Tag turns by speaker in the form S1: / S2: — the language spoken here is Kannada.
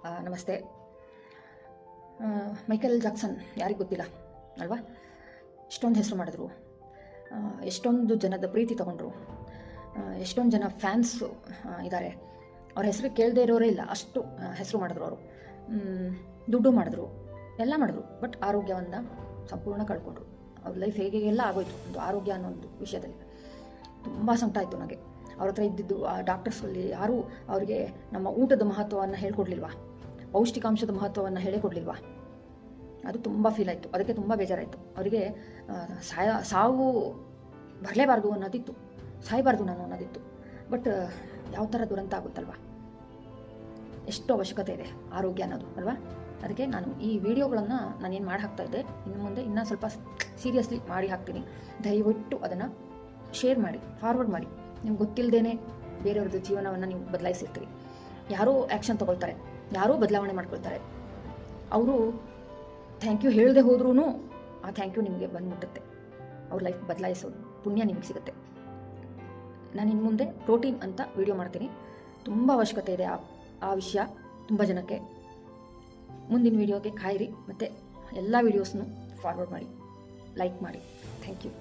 S1: ನಮಸ್ತೆ. ಮೈಕೆಲ್ ಜಾಕ್ಸನ್ ಯಾರಿಗೆ ಗೊತ್ತಿಲ್ಲ ಅಲ್ವಾ? ಎಷ್ಟೊಂದು ಹೆಸರು ಮಾಡಿದ್ರು, ಎಷ್ಟೊಂದು ಜನದ ಪ್ರೀತಿ ತಗೊಂಡ್ರು, ಎಷ್ಟೊಂದು ಜನ ಫ್ಯಾನ್ಸು ಇದ್ದಾರೆ. ಅವ್ರ ಹೆಸರು ಕೇಳದೇ ಇರೋರೇ ಇಲ್ಲ, ಅಷ್ಟು ಹೆಸರು ಮಾಡಿದ್ರು ಅವರು. ದುಡ್ಡು ಮಾಡಿದ್ರು, ಎಲ್ಲ ಮಾಡಿದ್ರು. ಬಟ್ ಆರೋಗ್ಯವನ್ನು ಸಂಪೂರ್ಣ ಕಳ್ಕೊಂಡ್ರು. ಅವ್ರ ಲೈಫ್ ಹೇಗೆಲ್ಲ ಆಗೋಯ್ತು ಒಂದು ಆರೋಗ್ಯ ಅನ್ನೋ ಒಂದು ವಿಷಯದಲ್ಲಿ. ತುಂಬ ಸಂಕಟ ಆಯಿತು ನನಗೆ. ಅವ್ರ ಹತ್ರ ಇದ್ದಿದ್ದು ಆ ಡಾಕ್ಟರ್ಸಲ್ಲಿ ಯಾರೂ ಅವರಿಗೆ ನಮ್ಮ ಊಟದ ಮಹತ್ವವನ್ನು ಹೇಳ್ಕೊಡ್ಲಿಲ್ವಾ, ಪೌಷ್ಟಿಕಾಂಶದ ಮಹತ್ವವನ್ನು ಹೇಳಿಕೊಡ್ಲಿಲ್ವಾ? ಅದು ತುಂಬ ಫೀಲ್ ಆಯಿತು. ಅದಕ್ಕೆ ತುಂಬ ಬೇಜಾರಾಯಿತು. ಅವರಿಗೆ ಸಾವು ಬರಲೇಬಾರ್ದು ಅನ್ನೋದಿತ್ತು, ಸಾಯಬಾರ್ದು ನಾನು ಅನ್ನೋದಿತ್ತು. ಬಟ್ ಯಾವ ಥರ ದುರಂತ ಆಗುತ್ತಲ್ವ, ಎಷ್ಟು ಅವಶ್ಯಕತೆ ಇದೆ ಆರೋಗ್ಯ ಅನ್ನೋದು ಅಲ್ವಾ? ಅದಕ್ಕೆ ನಾನು ಈ ವಿಡಿಯೋಗಳನ್ನು ನಾನೇನು ಮಾಡಿ ಹಾಕ್ತಾಯಿದ್ದೆ, ಇನ್ನು ಮುಂದೆ ಇನ್ನೂ ಸ್ವಲ್ಪ ಸೀರಿಯಸ್ಲಿ ಮಾಡಿ ಹಾಕ್ತೀನಿ. ದಯವಿಟ್ಟು ಅದನ್ನು ಶೇರ್ ಮಾಡಿ, ಫಾರ್ವರ್ಡ್ ಮಾಡಿ. ನಿಮ್ಗೆ ಗೊತ್ತಿಲ್ಲದೇ ಬೇರೆಯವ್ರದ್ದು ಜೀವನವನ್ನು ನೀವು ಬದಲಾಯಿಸಿರ್ತೀರಿ. ಯಾರೋ ಆ್ಯಕ್ಷನ್ ತೊಗೊಳ್ತಾರೆ, ಯಾರೋ ಬದಲಾವಣೆ ಮಾಡ್ಕೊಳ್ತಾರೆ. ಅವರು ಥ್ಯಾಂಕ್ ಯು ಹೇಳದೆ ಹೋದ್ರೂ ಆ ಥ್ಯಾಂಕ್ ಯು ನಿಮಗೆ ಬಂದುಬಿಡುತ್ತೆ. ಅವ್ರ ಲೈಫ್ ಬದಲಾಯಿಸೋದು ಪುಣ್ಯ ನಿಮಗೆ ಸಿಗುತ್ತೆ. ನಾನು ಇನ್ನು ಮುಂದೆ ಪ್ರೋಟೀನ್ ಅಂತ ವಿಡಿಯೋ ಮಾಡ್ತೀನಿ. ತುಂಬ ಅವಶ್ಯಕತೆ ಇದೆ ಆ ವಿಷಯ ತುಂಬ ಜನಕ್ಕೆ. ಮುಂದಿನ ವಿಡಿಯೋಗೆ ಕಾಯಿರಿ, ಮತ್ತು ಎಲ್ಲ ವೀಡಿಯೋಸ್ನು ಫಾರ್ವರ್ಡ್ ಮಾಡಿ, ಲೈಕ್ ಮಾಡಿ. Thank you.